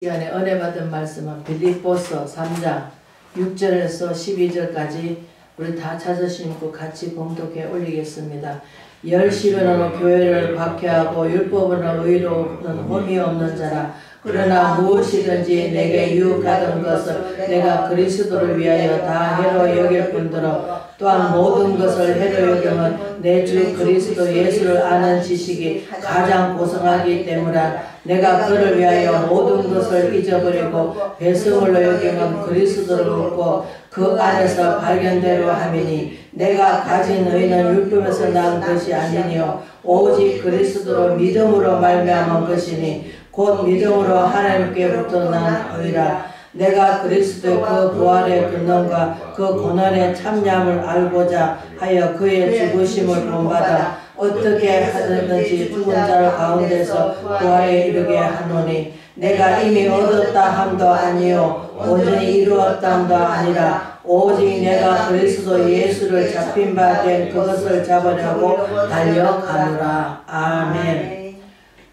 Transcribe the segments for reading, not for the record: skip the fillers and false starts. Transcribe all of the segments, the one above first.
시간에 은혜 받은 말씀은 빌립보서 3장 6절에서 12절까지 우리 다 찾으시고 같이 봉독해 올리겠습니다. 열심으로 교회를 박해하고 율법으로 의로는 흠이 없는 자라. 그러나 무엇이든지 내게 유혹하던 것을 내가 그리스도를 위하여 다 해로 여길 뿐더러 또한 모든 것을 해로 여김은 내 주 그리스도 예수를 아는 지식이 가장 고성하기 때문이라. 내가 그를 위하여 모든 것을 잊어버리고 배설물로 여김은 그리스도를 얻고 그 안에서 발견대로 함이니 내가 가진 의는 율법에서 난 것이 아니니요 오직 그리스도로 믿음으로 말미암은 것이니 곧 믿음으로 하나님께로부터 난 의라. 내가 그리스도의 그 부활의 근원과 그 고난의 참념을 알고자 하여 그의 죽으심을 본받아 어떻게 하든지 죽은 자를 가운데서 부활에 이르게 하노니 내가 이미 얻었다 함도 아니요 온전히 이루었다 함도 아니라 오직 내가 그리스도 예수를 잡힌 바 된 그것을 잡으려고 달려가노라. 아멘.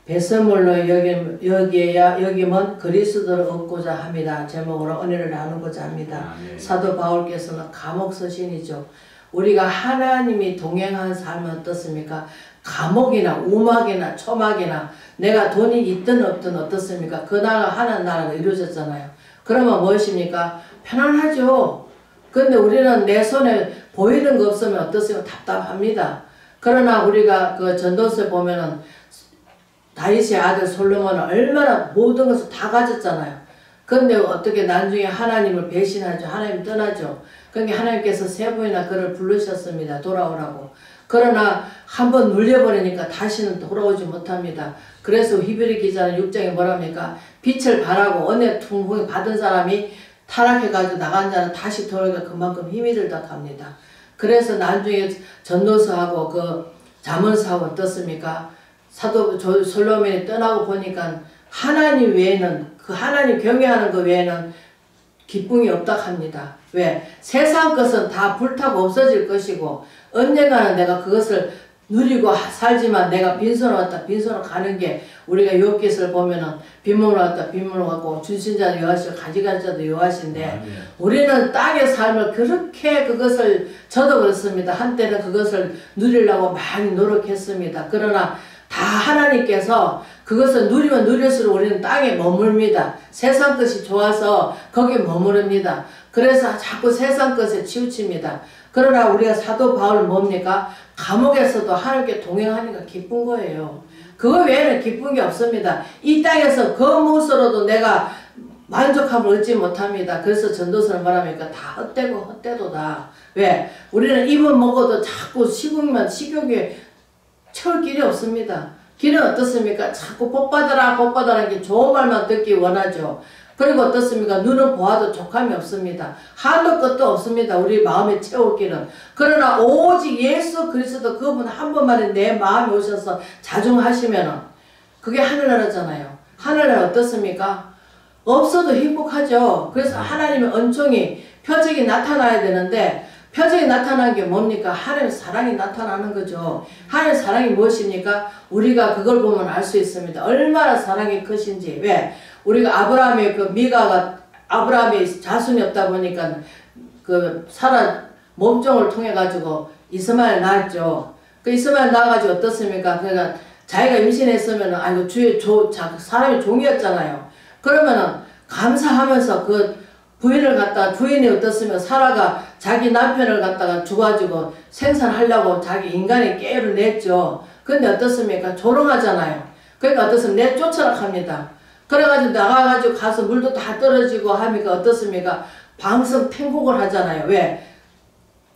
배설물로 여기면 그리스도를 얻고자 합니다. 제목으로 은혜를 나누고자 합니다. 사도 바울께서는 감옥 서신이죠. 우리가 하나님이 동행한 삶은 어떻습니까? 감옥이나 우막이나 초막이나 내가 돈이 있든 없든 어떻습니까? 그 나라 하나님 나라가 이루어졌잖아요. 그러면 무엇입니까? 편안하죠. 근데 우리는 내 손에 보이는 거 없으면 어떻습니까? 답답합니다. 그러나 우리가 그 전도서에 보면은 다윗의 아들 솔로몬은 얼마나 모든 것을 다 가졌잖아요. 그런데 어떻게 나중에 하나님을 배신하죠. 하나님 떠나죠. 그러니까 하나님께서 세 번이나 그를 부르셨습니다. 돌아오라고. 그러나 한번 눌려버리니까 다시는 돌아오지 못합니다. 그래서 히브리 기자는 6장에 뭐랍니까? 빛을 바라고 은혜 풍성히 받은 사람이 타락해가지고 나간 자는 다시 돌아오니까 그만큼 힘이 들다 합니다. 그래서 나중에 전도서하고 그 잠언서하고 어떻습니까? 사도 솔로몬이 떠나고 보니까 하나님 외에는 그 하나님 경외하는 것 외에는 기쁨이 없다 합니다. 왜? 세상 것은 다 불타고 없어질 것이고 언젠가는 내가 그것을 누리고 살지만 내가 빈손으로 왔다 빈손으로 가는 게 우리가 욥기서를 보면은 빈몸으로 왔다 빈몸으로 가고 주신 자도 여호와시고 가져간 자도 여호와신데 우리는 땅의 삶을 그렇게 그것을 저도 그렇습니다. 한때는 그것을 누리려고 많이 노력했습니다. 그러나 다 하나님께서 그것을 누리면 누릴수록 우리는 땅에 머물니다. 세상 것이 좋아서 거기에 머무릅니다. 그래서 자꾸 세상 것에 치우칩니다. 그러나 우리가 사도 바울은 뭡니까? 감옥에서도 하나님께 동행하니까 기쁜 거예요. 그거 외에는 기쁜 게 없습니다. 이 땅에서 그 무엇으로도 내가 만족함을 얻지 못합니다. 그래서 전도서는 말합니까? 다 헛되고 헛되도다. 왜? 우리는 입은 먹어도 자꾸 식욕에 채울 길이 없습니다. 길은 어떻습니까? 자꾸 복받아라 복받아라 게 좋은 말만 듣기 원하죠. 그리고 어떻습니까? 눈은 보아도 족함이 없습니다. 한도 끝도 없습니다. 우리 마음에 채울 길은. 그러나 오직 예수 그리스도 그분 한 번만에 내 마음에 오셔서 자중하시면은 그게 하늘나라잖아요. 하늘나라 어떻습니까? 없어도 행복하죠. 그래서 하나님의 은총이 표적이 나타나야 되는데 표적이 나타나는 게 뭡니까? 하나님의 사랑이 나타나는 거죠. 하나님의 사랑이 무엇입니까? 우리가 그걸 보면 알 수 있습니다. 얼마나 사랑이 크신지. 왜? 우리가 아브라함의 그 미가가 아브라함이 자손이 없다 보니까 그 사라 몸종을 통해 가지고 이스마엘 낳았죠. 그 이스마엘 낳아가지고 어떻습니까? 그러니까 자기가 임신했으면은 아이고 사람이 종이었잖아요. 그러면은 감사하면서 그 부인을 갖다가 부인이 어떻으면 사라가 자기 남편을 갖다가 줘가지고 생산하려고 자기 인간의 깨를 냈죠. 근데 어떻습니까? 조롱하잖아요. 그러니까 어떻습니까? 내쫓아라 합니다. 그래가지고 나가가지고 가서 물도 다 떨어지고 하니까 어떻습니까? 방성 팽곡을 하잖아요. 왜?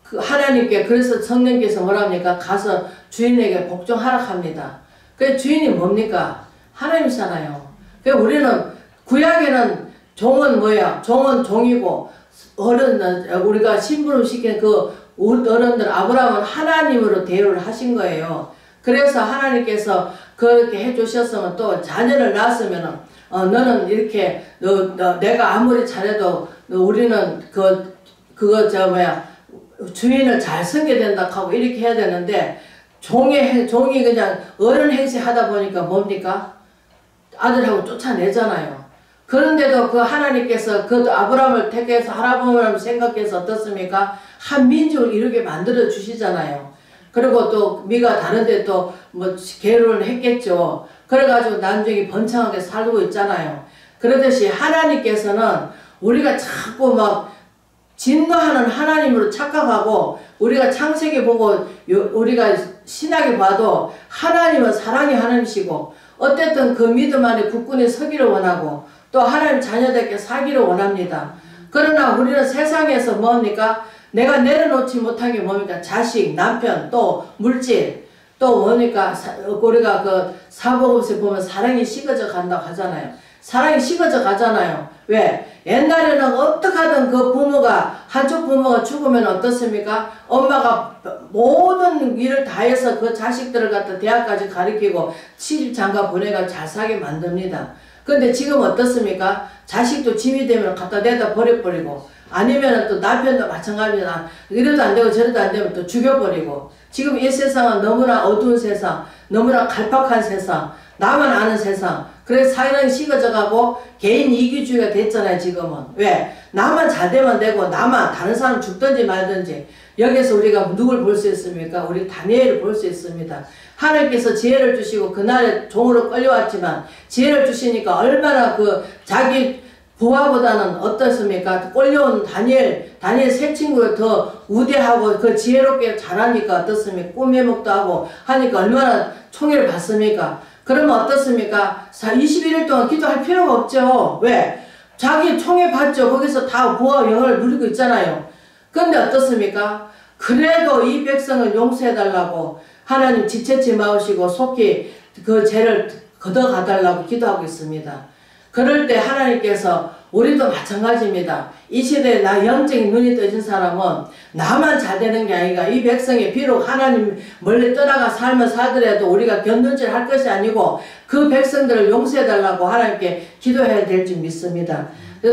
그 하나님께 그래서 성령께서 뭐랍니까? 가서 주인에게 복종하라 합니다. 그 주인이 뭡니까? 하나님이잖아요. 그 우리는 구약에는 종은 뭐야? 종은 종이고 우리가 심부름 시킨 그 어른들 아브라함은 하나님으로 대우를 하신 거예요. 그래서 하나님께서 그렇게 해주셨으면 또 자녀를 낳았으면은 너는 이렇게 내가 아무리 잘해도 우리는 그거 주인을 잘 섬겨야 된다 하고 이렇게 해야 되는데 종이 그냥 어른 행세 하다 보니까 뭡니까? 아들하고 쫓아내잖아요. 그런데도 그 하나님께서 그 아브라함을 택해서 하나님을 생각해서 어떻습니까? 한 민족을 이루게 만들어 주시잖아요. 그리고 또 미가 다른데 또 뭐 계획을 했겠죠. 그래가지고 나중에 번창하게 살고 있잖아요. 그러듯이 하나님께서는 우리가 자꾸 막 진노하는 하나님으로 착각하고 우리가 창세기 보고 우리가 신학에 봐도 하나님은 사랑의 하나님이시고 어쨌든 그 믿음 안에 굳건히 서기를 원하고 또 하나님 자녀들께 살기를 원합니다. 그러나 우리는 세상에서 뭡니까? 내가 내려놓지 못한 게 뭡니까? 자식, 남편, 또 물질, 또 뭡니까? 우리가 그 사복음서에 보면 사랑이 식어져 간다고 하잖아요. 사랑이 식어져 가잖아요. 왜? 옛날에는 어떻게 하든 그 부모가 한쪽 부모가 죽으면 어떻습니까? 엄마가 모든 일을 다해서 그 자식들을 갖다 대학까지 가르치고 시집장가 보내가 잘 사게 만듭니다. 근데 지금 어떻습니까? 자식도 짐이 되면 갖다 내다 버려버리고 아니면 또 남편도 마찬가지입니다. 이래도 안 되고 저래도 안 되면 또 죽여버리고 지금 이 세상은 너무나 어두운 세상, 너무나 갈팍한 세상, 나만 아는 세상. 그래서 사랑이 식어져 가고 개인 이기주의가 됐잖아요 지금은. 왜? 나만 잘 되면 되고 나만 다른 사람 죽든지 말든지. 여기서 우리가 누굴 볼 수 있습니까? 우리 다니엘을 볼 수 있습니다. 하나님께서 지혜를 주시고 그날에 종으로 끌려왔지만 지혜를 주시니까 얼마나 그 자기 부하보다는 어떻습니까? 끌려온 다니엘 세 친구가 더 우대하고 그 지혜롭게 잘하니까 어떻습니까? 꿈해먹도 하고 하니까 얼마나 총애를 받습니까? 그러면 어떻습니까? 21일 동안 기도할 필요가 없죠. 왜? 자기 총애 받죠. 거기서 다 부와 영을 누리고 있잖아요. 그런데 어떻습니까? 그래도 이 백성을 용서해달라고 하나님 지체치 마으시고 속히 그 죄를 걷어가달라고 기도하고 있습니다. 그럴 때 하나님께서 우리도 마찬가지입니다. 이 시대에 나 영적인 눈이 떠진 사람은 나만 잘 되는 게 아니라 이 백성이 비록 하나님 멀리 떠나가 삶을 살더라도 우리가 견눈질 할 것이 아니고 그 백성들을 용서해달라고 하나님께 기도해야 될 줄 믿습니다.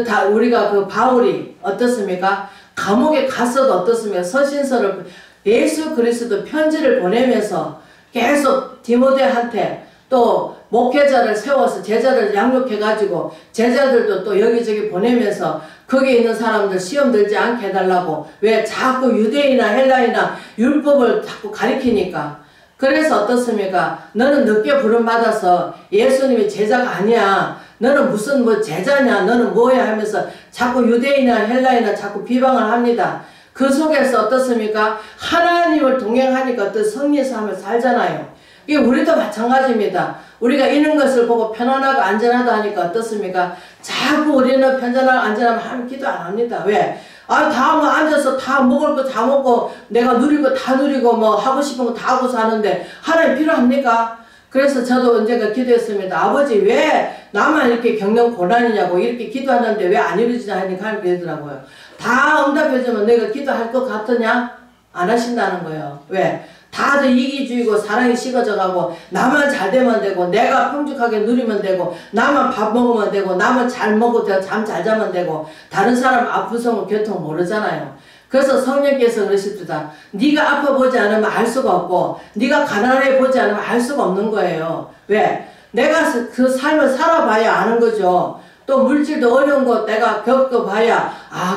다 우리가 그 바울이 어떻습니까? 감옥에 갔어도 어떻습니까? 서신서를 예수 그리스도 편지를 보내면서 계속 디모데한테 또 목회자를 세워서 제자를 양육해가지고 제자들도 또 여기저기 보내면서 거기 있는 사람들 시험 들지 않게 해달라고. 왜? 자꾸 유대인이나 헬라이나 율법을 자꾸 가리키니까. 그래서 어떻습니까? 너는 늦게 부름받아서 예수님이 제자가 아니야. 너는 무슨 뭐 제자냐? 너는 뭐야? 하면서 자꾸 유대인이나 헬라이나 자꾸 비방을 합니다. 그 속에서 어떻습니까? 하나님을 동행하니까 어떤 성리의 삶을 살잖아요. 이게 우리도 마찬가지입니다. 우리가 이런 것을 보고 편안하고 안전하다 하니까 어떻습니까? 자꾸 우리는 편안하고 안전하면 하나님 기도 안 합니다. 왜? 다 뭐 앉아서 다 먹을 거 다 먹고 내가 누리고 다 누리고 뭐 하고 싶은 거 다 하고 사는데 하나님 필요합니까? 그래서 저도 언젠가 기도했습니다. 아버지 왜 나만 이렇게 겪는 고난이냐고 이렇게 기도하는데 왜 안 이루어지냐 하니까 하나님 그러더라고요. 다 응답해주면 내가 기도할 것 같으냐? 안 하신다는 거예요. 왜? 다들 이기주의고 사랑이 식어져가고 나만 잘 되면 되고 내가 풍족하게 누리면 되고 나만 밥 먹으면 되고 나만 잘 먹고 잠 잘 자면 되고 다른 사람 아프성은 교통 모르잖아요. 그래서 성령께서 그러십니다. 네가 아파보지 않으면 알 수가 없고 네가 가난해 보지 않으면 알 수가 없는 거예요. 왜? 내가 그 삶을 살아봐야 아는 거죠. 또 물질도 어려운 거 내가 겪어봐야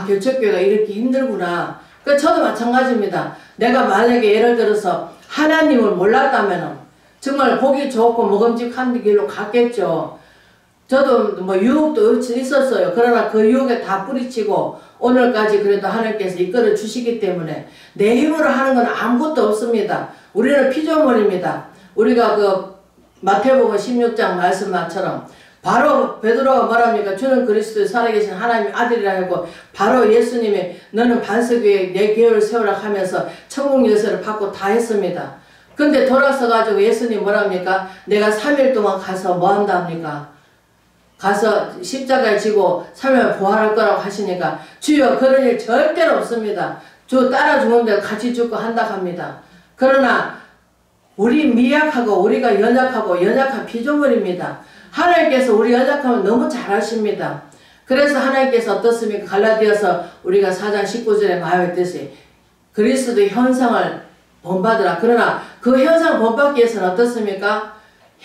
교척교회가 이렇게 힘들구나. 그 저도 마찬가지입니다. 내가 만약에 예를 들어서 하나님을 몰랐다면 정말 보기 좋고 먹음직한 길로 갔겠죠. 저도 뭐 유혹도 있었어요. 그러나 그 유혹에 다 뿌리치고 오늘까지 그래도 하나님께서 이끌어 주시기 때문에 내 힘으로 하는 건 아무것도 없습니다. 우리는 피조물입니다. 우리가 그 마태복음 16장 말씀처럼 바로 베드로가 뭐랍니까? 주는 그리스도의 살아계신 하나님의 아들이라 하고 바로 예수님이 너는 반석 위에 내 계획을 세우라 하면서 천국 열쇠를 받고 다 했습니다. 근데 돌아서 가지고 예수님 뭐랍니까? 내가 3일 동안 가서 뭐 한답니까? 가서 십자가에 지고 3일 부활할 거라고 하시니까 주여 그런 일 절대로 없습니다. 주 따라 죽는데 같이 죽고 한다 합니다. 그러나 우리 미약하고 우리가 연약하고 연약한 피조물입니다. 하나님께서 우리 연약함을 너무 잘 아십니다. 그래서 하나님께서 어떻습니까? 갈라디아서 우리가 4장 19절에 말했듯이 그리스도의 현상을 본받으라. 그러나 그 현상을 본받기 위해서는 어떻습니까?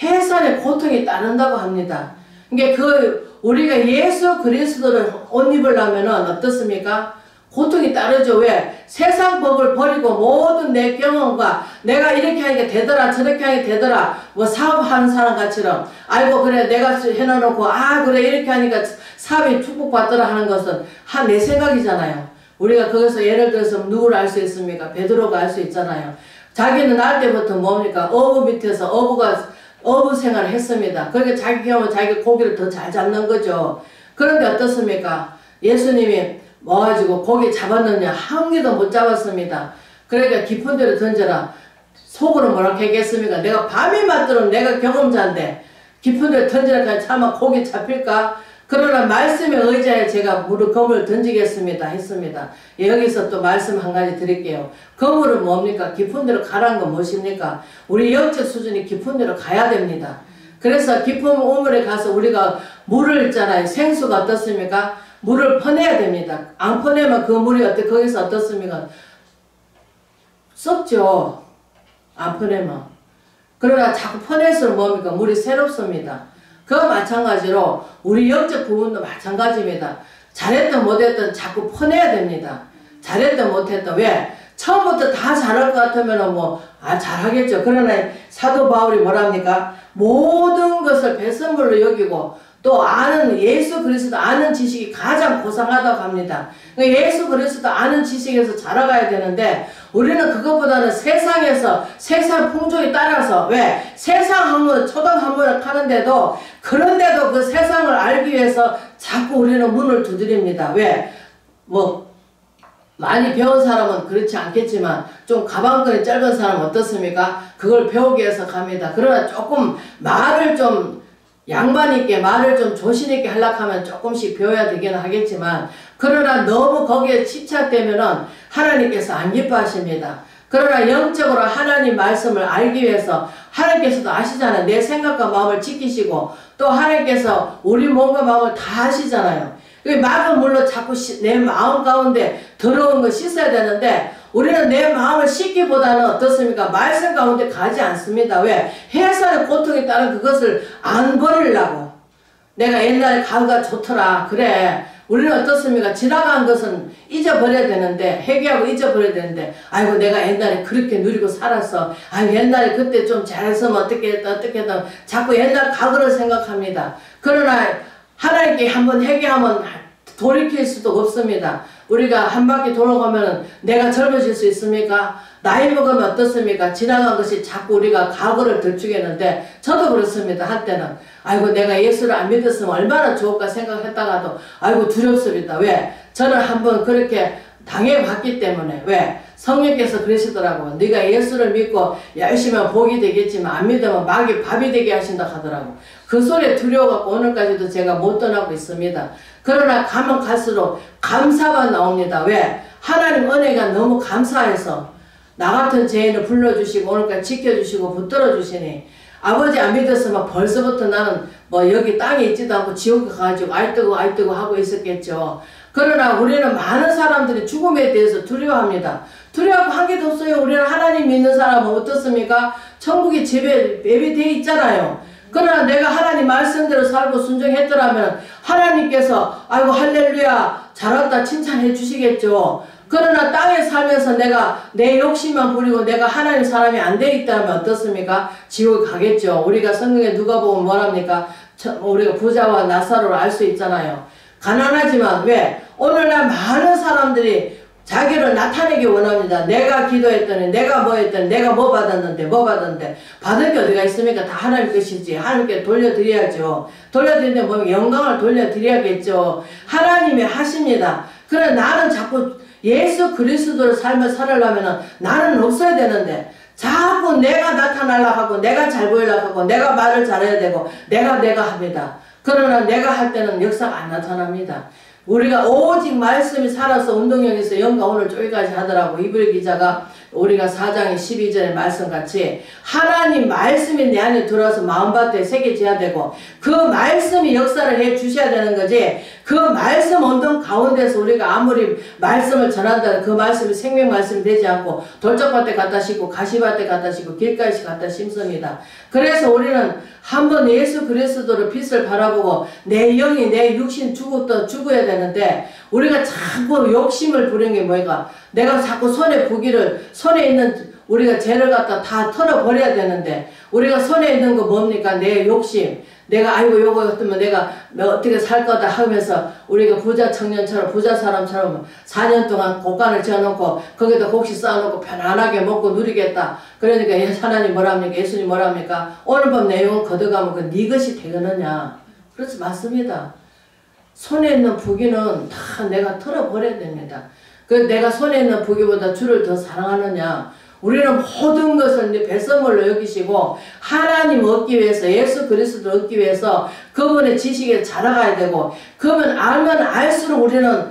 해산의 고통이 따른다고 합니다. 그러니까 그 우리가 예수 그리스도를 옷 입으려면 어떻습니까? 고통이 따르죠. 왜? 세상 법을 버리고 모든 내 경험과 내가 이렇게 하니까 되더라 저렇게 하니까 되더라 뭐 사업하는 사람 같이럼 아이고 그래 내가 해놔놓고 아 그래 이렇게 하니까 사업이 축복받더라 하는 것은 내 생각이잖아요. 우리가 거기서 예를 들어서 누구를 알 수 있습니까? 베드로가 알 수 있잖아요. 자기는 날 때부터 뭡니까? 어부 밑에서 어부 생활을 했습니다. 그러니까 자기 경험은 자기 고기를 더 잘 잡는 거죠. 그런데 어떻습니까? 예수님이 와가지고 고기 잡았느냐? 한 개도 못 잡았습니다. 그러니까 깊은 데로 던져라. 속으로 뭐라고 했겠습니까? 내가 밤이 맞도록 내가 경험자인데 깊은 데로 던지라 차마 고기 잡힐까? 그러나 말씀에 의지하여 제가 그물을 던지겠습니다 했습니다. 여기서 또 말씀 한 가지 드릴게요. 그물은 뭡니까? 깊은 데로 가라는 건 무엇입니까? 우리 영적 수준이 깊은 데로 가야 됩니다. 그래서 깊은 우물에 가서 우리가 물을 있잖아요. 생수가 어떻습니까? 물을 퍼내야 됩니다. 안 퍼내면 그 물이 거기서 어떻습니까? 썩죠. 안 퍼내면. 그러나 자꾸 퍼낼수록 뭡니까? 물이 새롭습니다. 그와 마찬가지로 우리 영적 부분도 마찬가지입니다. 잘했든 못했든 자꾸 퍼내야 됩니다. 잘했든 못했든. 왜? 처음부터 다 잘할 것 같으면 잘하겠죠. 그러나 사도 바울이 뭐랍니까? 모든 것을 배설물로 여기고 또 아는 예수 그리스도 아는 지식이 가장 고상하다고 합니다. 예수 그리스도 아는 지식에서 자라가야 되는데 우리는 그것보다는 세상에서 세상 풍조에 따라서 왜? 세상 학문, 초등 학문을 하는데도 그런데도 그 세상을 알기 위해서 자꾸 우리는 문을 두드립니다. 왜? 많이 배운 사람은 그렇지 않겠지만 좀 가방끈이 짧은 사람은 어떻습니까? 그걸 배우기 위해서 갑니다. 그러나 조금 말을 좀 양반 있게 말을 좀 조신 있게 하려고 하면 조금씩 배워야 되긴 하겠지만 그러나 너무 거기에 집착되면은 하나님께서 안 기뻐하십니다. 그러나 영적으로 하나님 말씀을 알기 위해서 하나님께서도 아시잖아요. 내 생각과 마음을 지키시고 또 하나님께서 우리 몸과 마음을 다 아시잖아요. 맑은 물로 자꾸 내 마음 가운데 더러운 거 씻어야 되는데 우리는 내 마음을 씻기보다는 어떻습니까? 말씀 가운데 가지 않습니다. 왜? 해산의 고통에 따른 그것을 안 버리려고. 내가 옛날에 가을가 좋더라. 그래. 우리는 어떻습니까? 지나간 것은 잊어버려야 되는데 회개하고 잊어버려야 되는데 아이고 내가 옛날에 그렇게 누리고 살았어. 아이고 옛날에 그때 좀 잘했으면 어떻게 했든 자꾸 옛날 과거를 생각합니다. 그러나 하나님께 한번 회개하면 돌이킬 수도 없습니다. 우리가 한 바퀴 돌아가면 내가 젊어질 수 있습니까? 나이 먹으면 어떻습니까? 지나간 것이 자꾸 우리가 과거를 들추겠는데 저도 그렇습니다. 한때는 아이고 내가 예수를 안 믿었으면 얼마나 좋을까 생각했다가도 아이고 두렵습니다. 왜? 저는 한번 그렇게 당해봤기 때문에. 왜? 성령께서 그러시더라고. 네가 예수를 믿고 열심히 하면 복이 되겠지만 안 믿으면 밥이 되게 하신다 하더라고. 그 소리에 두려워갖고 오늘까지도 제가 못 떠나고 있습니다. 그러나 가면 갈수록 감사만 나옵니다. 왜? 하나님 은혜가 너무 감사해서 나 같은 죄인을 불러주시고 오늘까지 지켜주시고 붙들어주시니 아버지 안 믿었으면 벌써부터 나는 여기 땅에 있지도 않고 지옥에 가가지고 아이뜨고 하고 있었겠죠. 그러나 우리는 많은 사람들이 죽음에 대해서 두려워합니다. 두려워하고 한 개도 없어요. 우리는 하나님 믿는 사람은 어떻습니까? 천국이 예비되어 있잖아요. 그러나 내가 하나님 말씀대로 살고 순종했더라면 하나님께서 아이고 할렐루야 잘했다 칭찬해 주시겠죠. 그러나 땅에 살면서 내가 내 욕심만 부리고 내가 하나님 사람이 안 돼 있다면 어떻습니까? 지옥에 가겠죠. 우리가 성경에 누가 보면 뭐랍니까? 우리가 부자와 나사로를 알 수 있잖아요. 가난하지만 왜? 오늘날 많은 사람들이 자기를 나타내기 원합니다. 내가 기도했더니 내가 뭐 했더니 내가 뭐 받았는데 받은 게 어디가 있습니까? 다 하나님 것이지. 하나님께 돌려드려야죠. 돌려드리는데 뭐 영광을 돌려드려야겠죠. 하나님이 하십니다. 그래 나는 자꾸 예수 그리스도를 삶을 살으려면 나는 없어야 되는데 자꾸 내가 나타나려고 하고 내가 잘 보이려고 하고 내가 말을 잘해야 되고 내가 합니다. 그러나 내가 할 때는 역사가 안 나타납니다. 우리가 오직 말씀이 살아서 운동형에서 영가 오늘 저기까지 하더라고. 이브리 기자가 우리가 4장의 12절의 말씀같이 하나님 말씀이 내 안에 들어와서 마음밭에 새겨져야 되고 그 말씀이 역사를 해 주셔야 되는 거지 그 말씀 언덕 가운데서 우리가 아무리 말씀을 전한다 그 말씀이 생명 말씀이 되지 않고 돌짝밭에 갖다 심고 가시밭에 갖다 심고 길가에 갖다 심습니다. 그래서 우리는 한번 예수 그리스도를 빛을 바라보고 내 영이 내 육신 죽어야 되는데 우리가 자꾸 욕심을 부리는 게 뭐가 내가 자꾸 손에 있는 우리가 죄를 갖다 다 털어버려야 되는데 우리가 손에 있는 거 뭡니까? 내 욕심. 내가 아이고 요거 같으면 내가 어떻게 살 거다 하면서 우리가 부자 청년처럼 부자 사람처럼 4년 동안 곡간을 지어놓고 거기다 곡식 쌓아놓고 편안하게 먹고 누리겠다. 그러니까 하나님 뭐랍니까? 예수님 뭐랍니까? 오늘 밤 내 영혼 거둬가면 그 네 것이 되겠느냐. 그렇지 맞습니다. 손에 있는 부귀는 다 내가 털어버려야 됩니다. 그 내가 손에 있는 부귀보다 주를 더 사랑하느냐. 우리는 모든 것을 이제 배선물로 여기시고 하나님 얻기 위해서 예수 그리스도 얻기 위해서 그분의 지식에 자라가야 되고 그러면 알면 알수록 우리는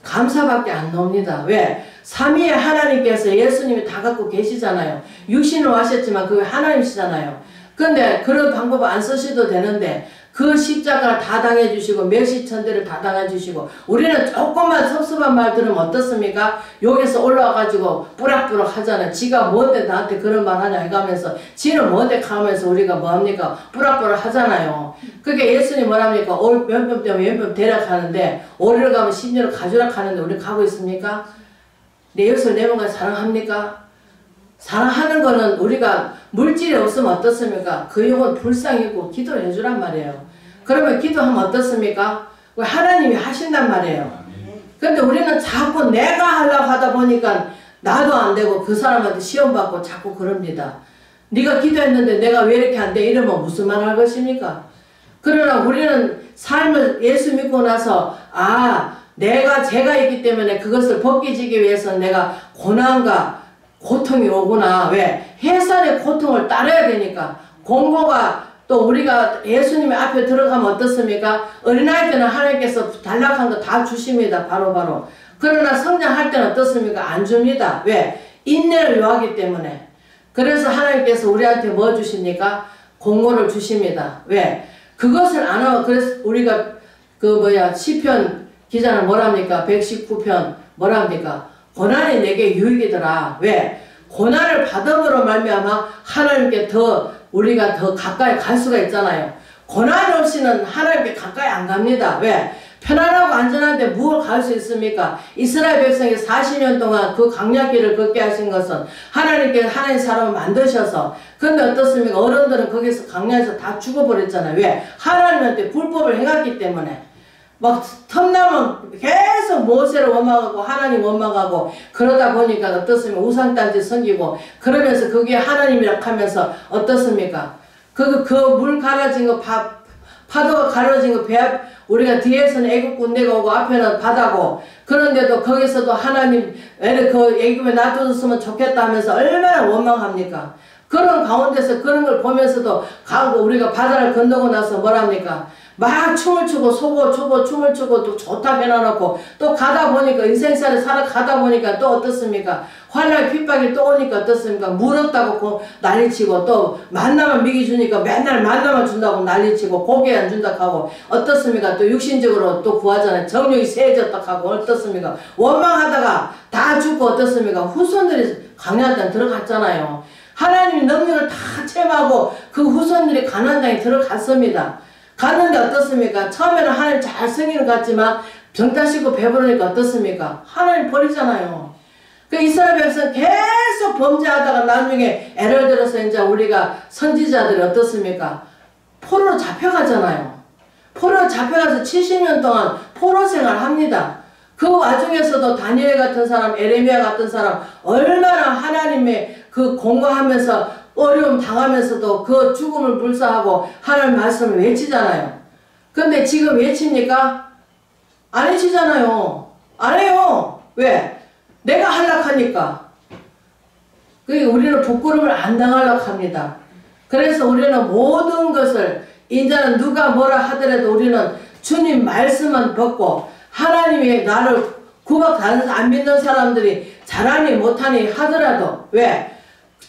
감사밖에 안 나옵니다. 왜? 삼위의 하나님께서 예수님이 다 갖고 계시잖아요. 육신으로 하셨지만 그게 하나님이시잖아요. 근데 그런 방법을 안 쓰셔도 되는데 그 십자가를 다 당해주시고 멸시천대를 다 당해주시고 우리는 조금만 섭섭한 말 들으면 어떻습니까? 여기서 올라와가지고 뿌락뿌락 하잖아요. 지가 뭔데 나한테 그런 말 하냐 해가면서 지는 뭔데 가면서 우리가 뭐합니까? 뿌락뿌락 하잖아요. 그게 예수님 뭐랍니까? 올 왼편 때문에 왼편 대략하는데 오리를 가면 십리를 가주락 하는데 우리 가고 있습니까? 내 엿을 내 몸까지 사랑합니까? 사랑하는 거는 우리가 물질이 없으면 어떻습니까? 그 영혼 불쌍히고 기도를 해주란 말이에요. 그러면 기도하면 어떻습니까? 하나님이 하신단 말이에요. 근데 우리는 자꾸 내가 하려고 하다 보니까 나도 안 되고 그 사람한테 시험 받고 자꾸 그럽니다. 네가 기도했는데 내가 왜 이렇게 안 돼? 이러면 무슨 말 할 것입니까? 그러나 우리는 삶을 예수 믿고 나서 제가 있기 때문에 그것을 벗기지기 위해서는 내가 고난과 고통이 오구나. 왜? 해산의 고통을 따라야 되니까. 공고가 또 우리가 예수님의 앞에 들어가면 어떻습니까? 어린아이 때는 하나님께서 단락한 거 다 주십니다. 바로바로. 그러나 성장할 때는 어떻습니까? 안 줍니다. 왜? 인내를 요하기 때문에. 그래서 하나님께서 우리한테 뭐 주십니까? 공고를 주십니다. 왜? 그것을 안 하고 그래서 우리가 시편 기자는 뭐랍니까? 119편 뭐랍니까? 고난이 내게 유익이더라. 왜? 고난을 받음으로 말미암아 하나님께 우리가 더 가까이 갈 수가 있잖아요. 고난 없이는 하나님께 가까이 안 갑니다. 왜? 편안하고 안전한데 무엇을 갈 수 있습니까? 이스라엘 백성이 40년 동안 그 강약길을 걷게 하신 것은 하나님께 하나님 사람을 만드셔서 근데 어떻습니까? 어른들은 거기서 강야에서 다 죽어버렸잖아요. 왜? 하나님한테 불법을 행했기 때문에. 막 틈나면 계속 모세를 원망하고 하나님 원망하고 그러다 보니까 어떻습니까? 우상단지 섬기고 그러면서 그게 하나님이라 하면서 어떻습니까? 그 물 갈아진 거 파도가 갈아진 거 우리가 뒤에서는 애국 군대가 오고 앞에는 바다고 그런데도 거기서도 하나님 그 애국에 놔두었으면 좋겠다 하면서 얼마나 원망합니까? 그런 가운데서 그런 걸 보면서도 우리가 바다를 건너고 나서 뭐랍니까? 막 춤을 추고 춤을 추고 또 좋다 해놔놓고 또 가다 보니까 인생살이 살아가다 보니까 또 어떻습니까? 환난 핍박이 또 오니까 어떻습니까? 물 없다고 난리치고 또 만나만 미기 주니까 맨날 만나만 준다고 난리치고 고기 안 준다 하고 어떻습니까? 또 육신적으로 또 구하잖아요. 정욕이 세졌다 하고 어떻습니까? 원망하다가 다 죽고 어떻습니까? 후손들이 강야한 땅에 들어갔잖아요. 하나님이 능력을 다 체험하고 그 후손들이 가나안 땅에 들어갔습니다. 갔는데 어떻습니까? 처음에는 하나님 잘 섬기는 것 같지만 병따시고 배부르니까 어떻습니까? 하나님 버리잖아요. 그 이스라엘 백성 계속 범죄하다가 나중에 애를 들어서 이제 우리가 선지자들이 어떻습니까? 포로로 잡혀가잖아요. 포로로 잡혀가서 70년 동안 포로 생활을 합니다. 그 와중에서도 다니엘 같은 사람, 에레미야 같은 사람 얼마나 하나님의 그 공부하면서 어려움 당하면서도 그 죽음을 불사하고 하나님 말씀을 외치잖아요. 근데 지금 외칩니까? 안 외치잖아요. 안 해요. 왜? 내가 하려하니까. 그러니까 우리는 부끄러움을 안 당하려고 합니다. 그래서 우리는 모든 것을 이제는 누가 뭐라 하더라도 우리는 주님 말씀만 받고 하나님이 나를 다른 안 믿는 사람들이 잘하니 못하니 하더라도 왜?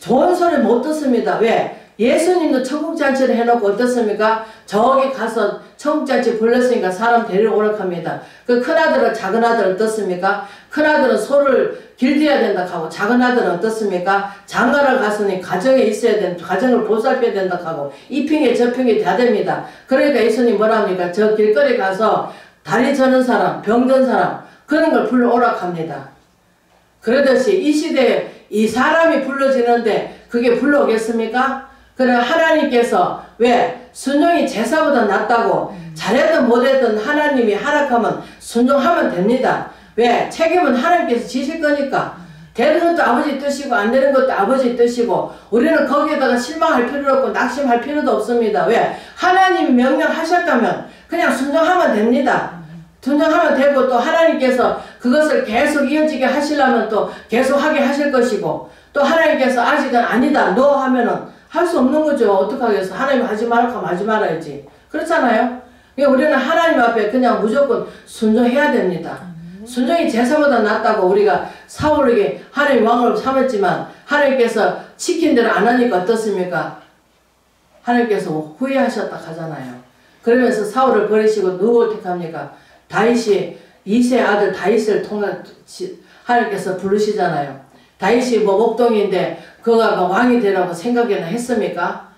좋은 소리 못 듣습니다. 왜? 예수님도 천국잔치를 해놓고 어떻습니까? 저기 가서 천국잔치 불렀으니까 사람 데리러 오라고 합니다. 그 큰아들은 작은아들 어떻습니까? 큰아들은 소를 길들여야 된다 하고 작은아들은 어떻습니까? 장가를 갔으니 가정에 있어야 된다. 가정을 보살펴야 된다 하고 이 핑계 저 핑계 다 됩니다. 그러니까 예수님 뭐라 합니까? 저 길거리 가서 다리 저는 사람, 병든 사람 그런 걸 불러오라고 합니다. 그러듯이 이 시대에 이 사람이 불러지는데 그게 불러오겠습니까? 그러나 하나님께서 왜 순종이 제사보다 낫다고 잘했든 못했든 하나님이 하락하면 순종하면 됩니다. 왜? 책임은 하나님께서 지실 거니까. 되는 것도 아버지 뜻이고 안 되는 것도 아버지 뜻이고 우리는 거기에다가 실망할 필요도 없고 낙심할 필요도 없습니다. 왜? 하나님이 명령하셨다면 그냥 순종하면 됩니다. 순종하면 되고 또 하나님께서 그것을 계속 이어지게 하시려면 또 계속 하게 하실 것이고 또 하나님께서 아직은 아니다 너 하면은 할 수 없는 거죠. 어떡하겠어. 하나님 하지 말라고 하면 하지 말아야지. 그렇잖아요. 그러니까 우리는 하나님 앞에 그냥 무조건 순종해야 됩니다. 순종이 제사보다 낫다고 우리가 사울에게 하나님 왕을 삼았지만 하나님께서 시킨 대로 안 하니까 어떻습니까? 하나님께서 후회하셨다 하잖아요. 그러면서 사울을 버리시고 누구를 택합니까? 다윗이 이세 아들 다윗을 통해 하나님께서 부르시잖아요. 다윗이 뭐 목동인데 그가 뭐 왕이 되라고 생각이나 했습니까?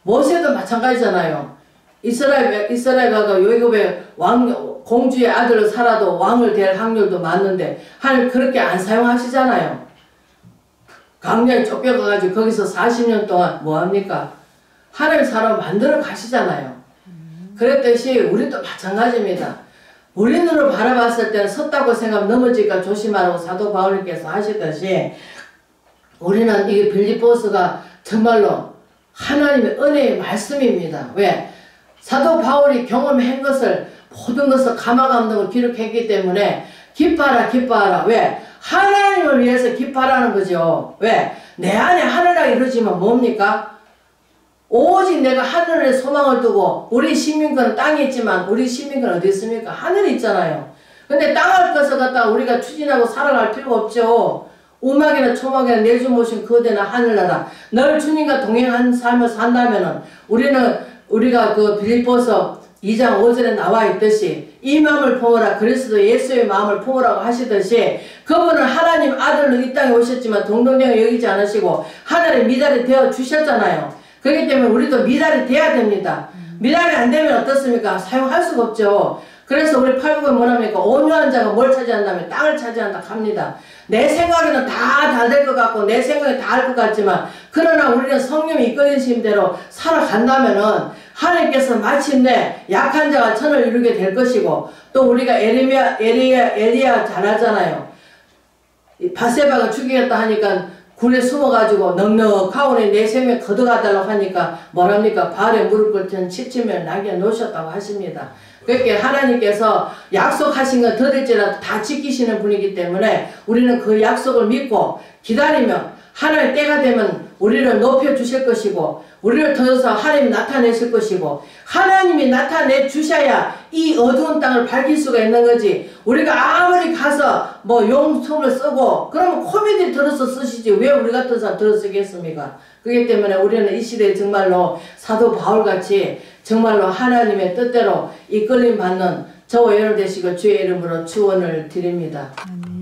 모세도 마찬가지잖아요. 이스라엘가 요셉의 공주의 아들로 살아도 왕을 될 확률도 많은데 하나님 그렇게 안 사용하시잖아요. 강령에 쫓겨가가지고 거기서 40년 동안 뭐합니까? 하나님 사람 만들어 가시잖아요. 그랬듯이 우리도 마찬가지입니다. 우리 눈으로 바라봤을 때는 섰다고 생각하면 넘어질까 조심하라고 사도 바울님께서 하시듯이 우리는 이게 빌립보서가 정말로 하나님의 은혜의 말씀입니다. 왜? 사도 바울이 경험한 것을 모든 것을 감화감동을 기록했기 때문에 기뻐하라 기뻐하라. 왜? 하나님을 위해서 기뻐하라는 거죠. 왜? 내 안에 하늘나라 이루어지면 뭡니까? 오직 내가 하늘에 소망을 두고 우리 시민권은 땅에 있지만 우리 시민권은 어디 있습니까? 하늘에 있잖아요. 근데 땅을 것을 갖다가 우리가 추진하고 살아갈 필요가 없죠. 우막이나 초막이나 내주 모신 거대나 하늘나라 늘 주님과 동행한 삶을 산다면은 우리가 그 빌립보서 2장 5절에 나와 있듯이 이 마음을 품으라 그리스도 예수의 마음을 품으라고 하시듯이 그분은 하나님 아들로 이 땅에 오셨지만 동등령을 여기지 않으시고 하늘의 미달이 되어 주셨잖아요. 그렇기 때문에 우리도 미달이 돼야 됩니다. 미달이 안 되면 어떻습니까? 사용할 수가 없죠. 그래서 우리 팔복은 뭐랍니까? 온유한 자가 뭘 차지한다면 땅을 차지한다 합니다. 내 생각에는 다 될 것 같고 내 생각에 다 할 것 같지만 그러나 우리는 성령이 이끌리신 대로 살아간다면은 하나님께서 마침내 약한 자가 천을 이루게 될 것이고 또 우리가 엘리야 잘 알잖아요. 바세바가 죽이겠다 하니까 굴에 숨어가지고 넉넉하오니 내 생명 걷어가달라고 하니까 뭐랍니까? 발에 무릎 꿇던 7천명을 남겨놓으셨다고 하십니다. 그렇게 하나님께서 약속하신 건 더딜지라도 다 지키시는 분이기 때문에 우리는 그 약속을 믿고 기다리면 하나님 때가 되면 우리를 높여주실 것이고 우리를 통해서 하나님이 나타내실 것이고 하나님이 나타내 주셔야 이 어두운 땅을 밝힐 수가 있는 거지. 우리가 아무리 가서 뭐 용품을 쓰고 그러면 코미디를 들어서 쓰시지 왜 우리 같은 사람 들어 쓰겠습니까? 그렇기 때문에 우리는 이 시대에 정말로 사도 바울같이 정말로 하나님의 뜻대로 이끌림 받는 저와 여러분 되시고 주의 이름으로 축원을 드립니다. 아멘.